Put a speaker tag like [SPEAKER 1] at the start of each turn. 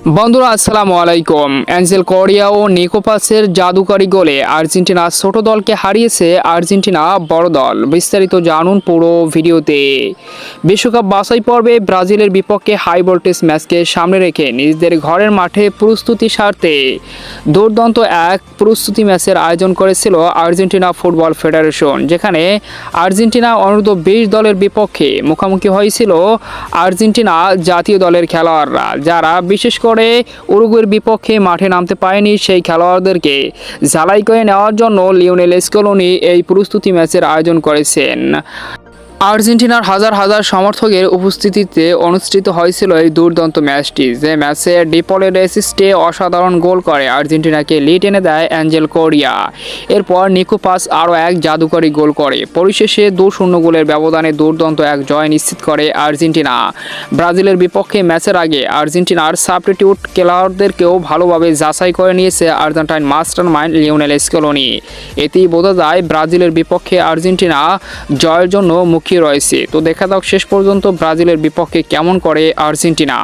[SPEAKER 1] বন্ধুরা আসসালামু আলাইকুম। অ্যাঞ্জেল কোরিয়া ও নিকো পাসের জাদুকরি গোলে আর্জেন্টিনা ছোট দলকে হারিয়েছে আর্জেন্টিনা বড় দল। বিস্তারিত জানুন পুরো ভিডিওতে। বিশ্বকাপ বাছাই পর্বে ব্রাজিলের বিপক্ষে হাই ভোল্টেজ ম্যাচকে সামনে রেখে নিজেদের ঘরের মাঠে প্রস্তুতি সারতে দুর্দান্ত এক প্রস্তুতি ম্যাচের আয়োজন করেছিল আর্জেন্টিনা ফুটবল ফেডারেশন, যেখানে আর্জেন্টিনা অনূর্ধ্ব 20 দলের বিপক্ষে মুখোমুখি হয়েছিল আর্জেন্টিনা জাতীয় দলের খেলোয়াড়রা, যারা বিশেষ করে উরুগুয়ের বিপক্ষে মাঠে নামতে পারেনি সেই খেলোয়াড়দেরকে ঝালাই করে নেওয়ার জন্য লিওনেল স্কলোনি এই প্রস্তুতি ম্যাচের আয়োজন করেছেন। আর্জেন্টিনার হাজার হাজার সমর্থকের উপস্থিতিতে অনুষ্ঠিত হয়েছিল এই দুর্দান্ত ম্যাচটি, যে ম্যাচে ডিপলের অ্যাসিস্টে অসাধারণ গোল করে আর্জেন্টিনাকে লিড এনে দেয় অ্যাঞ্জেল কোরিয়া। এরপর নিকো পাস আরও এক জাদুকরী গোল করে পরিশেষে 2-0 গোলের ব্যবধানে দুর্দান্ত এক জয় নিশ্চিত করে আর্জেন্টিনা। ব্রাজিলের বিপক্ষে ম্যাচের আগে আর্জেন্টিনার সাবস্টিটিউট খেলোয়াড়দেরকেও ভালোভাবে যাচাই করে নিয়েছে Argentine master mind Lionel Scaloni. এতেই বোঝা যায় ব্রাজিলের বিপক্ষে আর্জেন্টিনা জয়ের জন্য মুখিয়ে রয়েছে। তো দেখা যাক শেষ পর্যন্ত ব্রাজিলের বিপক্ষে কেমন করে আর্জেন্টিনা।